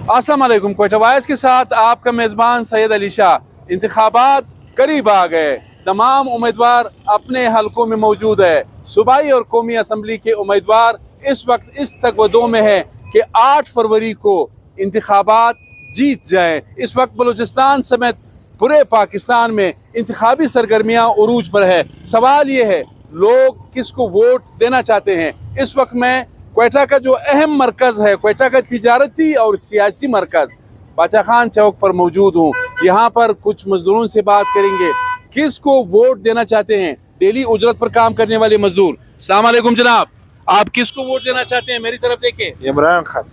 अस्सलाम वालेकुम। क्वेटा वाइज के साथ आपका मेज़बान सैयद अली शाह। इंतखाबात करीब आ गए, तमाम उम्मीदवार अपने हलकों में मौजूद है। सूबाई और कौमी असम्बली के उम्मीदवार इस वक्त इस तकवदो में है कि 8 फरवरी को इंतखाबात जीत जाएँ। इस वक्त बलूचिस्तान समेत पूरे पाकिस्तान में इंतखाबी सरगर्मियाँ उरूज पर है। सवाल ये है लोग किसको वोट देना चाहते हैं। इस वक्त मैं क्वेटा का जो अहम मरकज़ है, क्वेटा का तिजारती और सियासी मरकज़ बादशाह खान चौक पर मौजूद हूँ। यहाँ पर कुछ मजदूरों से बात करेंगे किसको वोट देना चाहते हैं। डेली उजरत पर काम करने वाले मजदूर। अस्सलाम वालेकुम जनाब, आप किसको वोट देना चाहते हैं? मेरी तरफ देखें। इमरान खान।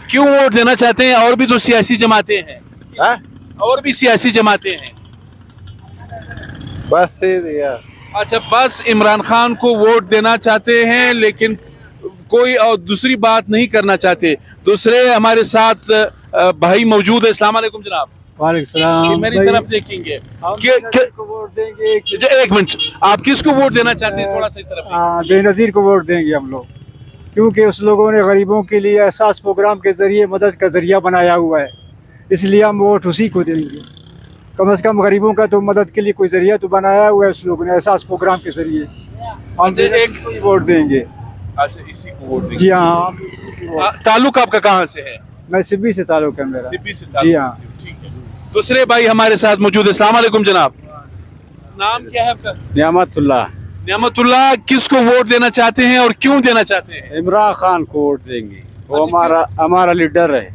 क्यों वोट देना चाहते हैं? और भी तो सियासी जमातें हैं। और भी सियासी जमातें हैं। बस यार। अच्छा, बस इमरान खान को वोट देना चाहते हैं, लेकिन कोई और दूसरी बात नहीं करना चाहते। दूसरे हमारे साथ भाई मौजूद है। अस्सलाम वालेकुम जनाब। वालेकुम सलाम। मेरी तरफ देखेंगे। वोट देंगे। एक मिनट, आप किसको वोट देना चाहते हैं? थोड़ा सा इस तरफ। बेनज़ीर को वोट देंगे हम लोग, क्योंकि उस लोगों ने गरीबों के लिए एहसास प्रोग्राम के जरिए मदद का जरिया बनाया हुआ है, इसलिए हम वोट उसी को देंगे। कम से कम गरीबों का तो मदद के लिए कोई जरिया तो बनाया हुआ है उस लोगों ने एहसास प्रोग्राम के जरिए। हम एक को ही वोट देंगे। अच्छा, इसी को वोट देंगे। जी हाँ। ताल्लुक आपका कहाँ से है? मैं सिब्बी से ताल्लुक है मेरा। सिब्बी से। जी हाँ। ठीक है। दूसरे भाई हमारे साथ मौजूद है। अस्सलाम वालेकुम जनाब। नाम क्या है आपका? नियामतुल्लाह। नियामतुल्लाह, किसको वोट देना चाहते हैं और क्यों देना चाहते हैं? इमरान खान को वोट देंगे, वो हमारा लीडर है।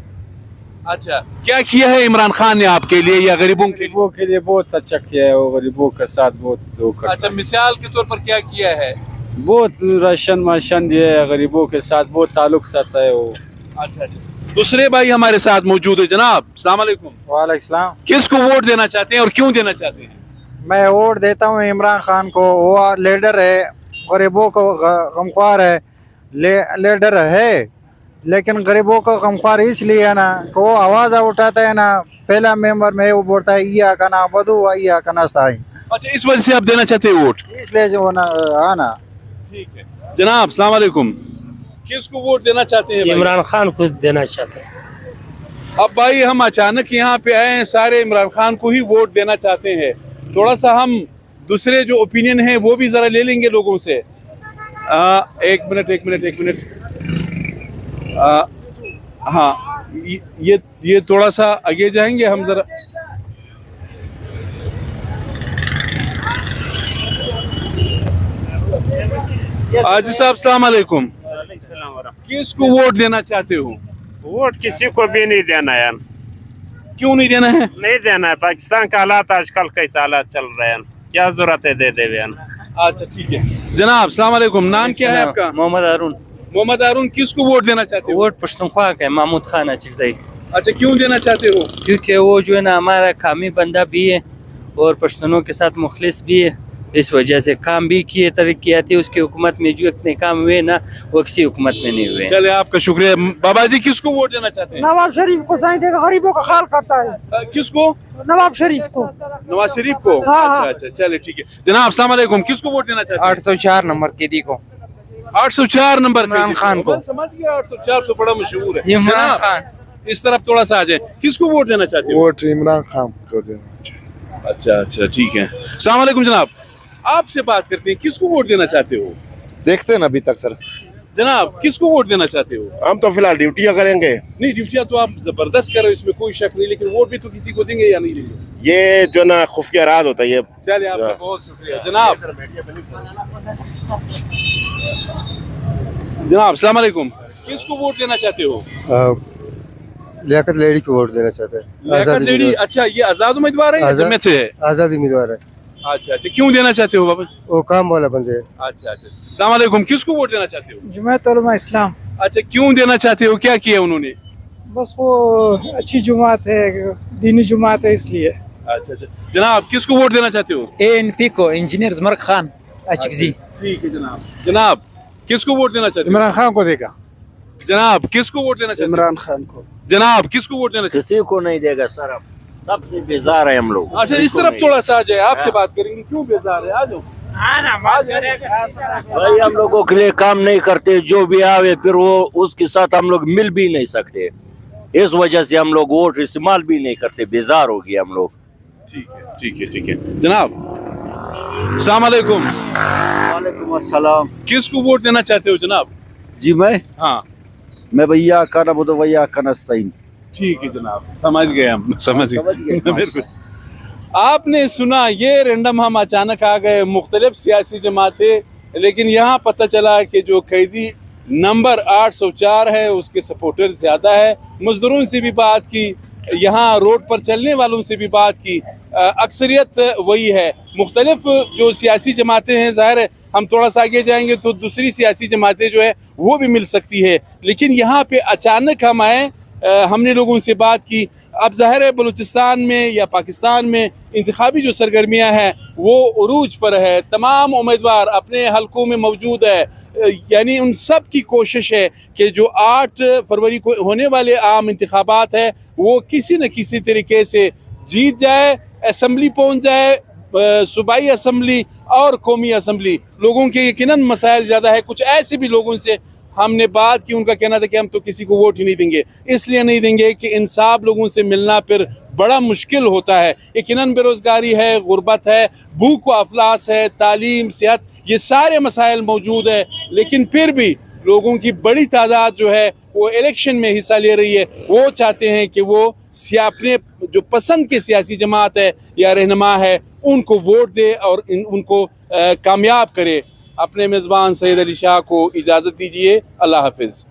अच्छा, क्या किया है इमरान खान ने आपके लिए या गरीबों के लिए? गरीबों के लिए बहुत अच्छा किया है, वो गरीबों के साथ बहुत अच्छा, मिसाल के तौर पर क्या किया है? बहुत राशन माशन दिए है, गरीबों के साथ बहुत ताल्लुक साथ है वो। अच्छा अच्छा। दूसरे भाई हमारे साथ मौजूद है। जनाब अस्सलाम वालेकुम। वालेकुम सलाम। किसको वोट देना चाहते हैं और क्यों देना चाहते हैं? मैं वोट देता हूँ इमरान खान को। वो लीडर है, गरीबों को गमख्वार है, लीडर है, लेकिन गरीबों को गमख्वार इसलिए है ना कि वो आवाज़ उठाता है ना। पहला मेंबर में वो बोलता है या का ना बदू या का नास्ताई। अच्छा, इस वजह से आप देना चाहते हैं वोट? इसलिए जो ना आना। ठीक है जनाब, अस्सलाम वालेकुम। किसको वोट देना चाहते हैं? इमरान खान को देना चाहते हैं। अब भाई हम अचानक यहाँ पे आए हैं, सारे इमरान खान को ही वोट देना चाहते हैं। थोड़ा सा हम दूसरे जो ओपिनियन है वो भी ज़रा ले लेंगे लोगों से। एक मिनट। हाँ, ये थोड़ा सा आगे जाएंगे हम ज़रा। हाजी साहब अस्सलाम वालेकुम। किसको वोट देना चाहते हो? वोट किसी को भी नहीं देना है। क्यों नहीं देना है? नहीं देना है। पाकिस्तान का हालात आजकल कैसे हालात चल रहे हैं, क्या जरूरत है दे देवे। अच्छा ठीक है जनाब, अस्सलाम वालेकुम। नाम क्या है आपका? मोहम्मद हारून। मोहम्मद हारून, किसको वोट देना चाहते हो? वोट पश्तूनख्वा का है, महमूद खान अचकज़ई। अच्छा, क्यों देना चाहते हो? क्योंकि वो जो है ना हमारा कामी बंदा भी है और पश्तूनों के साथ मुखलिस भी है, इस वजह से काम भी किए, तरक्याती उसकी हुकूमत में जो इतने काम हुए ना वो किसी हुकूमत में नहीं हुए। चले, आपका शुक्रिया। बाबा जी, किसको वोट देना चाहते हैं? नवाब शरीफ को सही देगा, गरीबों का ख्याल करता है। किसको? नवाब शरीफ को। नवाज शरीफ को? हाँ। अच्छा, चले ठीक है जनाब। अस्सलाम वालेकुम। किसको वोट देना चाहते हैं? 804 नंबर केडी को। 804 नंबर इमरान खान को। समझ गया, 804 तो बड़ा मशहूर है। इमरान खान। इस तरफ थोड़ा सा आ जाए। किसको वोट देना चाहते हो? वोट इमरान खान को देना चाहिए। अच्छा ठीक है। अस्सलाम वालेकुम जनाब, आपसे बात करते हैं, किसको वोट देना चाहते हो? देखते हैं ना अभी तक सर। जनाब, किसको वोट देना चाहते हो? हम तो फिलहाल ड्यूटियां करेंगे। नहीं, ड्यूटियां तो आप जबरदस्त कर रहे हो, इसमें कोई शक नहीं, लेकिन वोट भी तो किसी को देंगे या नहीं देंगे? ये जो ना खुफिया राज होता है ये। चलिए, आपका बहुत शुक्रिया जनाब। जनाब अस्सलाम वालेकुम। किसको वोट देना चाहते हो? लियाकत लेडी को वोट देना चाहते हैं। लियाकत लेडी। अच्छा, ये आजाद उम्मीदवार है या जमात से है? आज़ाद उम्मीदवार है। अच्छा, क्यों देना चाहते हो बाबा? वो काम वाला बंदे है। अच्छा। अस्सलाम वालेकुम। किसको वोट देना चाहते हो? जुमात उलमा इस्लाम। अच्छा, क्यों देना चाहते हो? क्या किया उन्होंने? बस वो अच्छी जुमात है, दीनी जुमात है, इसलिए। अच्छा जनाब, किसको वोट देना चाहते हो? ANP को, इंजीनियर जमर खान अचकज़ई। ठीक है जनाब, किसको वोट देना चाहते हो? इमरान खान को देगा। जनाब, किसको वोट देना चाहते हो? इमरान खान को। जनाब, किसको वोट देना चाहते किसी को नहीं देगा सर, अब सबसे बेजार है हम लोग। अच्छा, इस तरफ थोड़ा सा आ जाए, आपसे बात करेंगे। क्यों बेजार है? आ जाओ। भाई हम लोगों के लिए काम नहीं करते, जो भी आवे फिर वो उसके साथ हम लोग मिल भी नहीं सकते। इस वजह से हम लोग वोट इस्तेमाल भी नहीं करते, बेजार हो गए हम लोग। ठीक है जनाब, अस्सलाम वालेकुम। वालेकुम अस्सलाम। किसको वोट देना चाहते हो जनाब? जी हाँ मैं भैया का ना बोलो भैया का नस्ताइन। ठीक है जनाब, समझ गए हम, समझ गए बिल्कुल। आपने सुना, ये रैंडम हम अचानक आ गए, मुख्तलिफ सियासी जमातें, लेकिन यहाँ पता चला कि जो कैदी नंबर 804 है उसके सपोर्टर ज़्यादा है। मजदूरों से भी बात की, यहाँ रोड पर चलने वालों से भी बात की, अक्सरियत वही है। मुख्तलिफ जो सियासी जमातें हैं, ज़ाहिर है हम थोड़ा सा आगे जाएंगे तो दूसरी सियासी जमातें जो है वो भी मिल सकती है, लेकिन यहाँ पे अचानक हम आए, हमने लोगों से बात की। अब ज़ाहिर है बलूचिस्तान में या पाकिस्तान में इंतखाबी जो सरगर्मियाँ हैं वो उरूज पर है, तमाम उम्मीदवार अपने हलकों में मौजूद है, यानी उन सब की कोशिश है कि जो 8 फरवरी को होने वाले आम इंतखाबात है वो किसी न किसी तरीके से जीत जाए, असम्बली पहुँच जाए, सूबाई असम्बली और कौमी असम्बली। लोगों के यकीनन मसाइल ज़्यादा है। कुछ ऐसे भी लोगों से हमने बात की, उनका कहना था कि हम तो किसी को वोट ही नहीं देंगे, इसलिए नहीं देंगे कि इंसाफ लोगों से मिलना फिर बड़ा मुश्किल होता है। यकीनन बेरोज़गारी है, गुर्बत है, भूख व अफलास है, तालीम, सेहत, ये सारे मसाइल मौजूद है, लेकिन फिर भी लोगों की बड़ी तादाद जो है वो इलेक्शन में हिस्सा ले रही है। वो चाहते हैं कि वो अपने जो पसंद के सियासी जमात है या रहनुमा है उनको वोट दे और उनको कामयाब करे। अपने मेज़बान सैयद अली शाह को इजाज़त दीजिए। अल्लाह हाफिज़।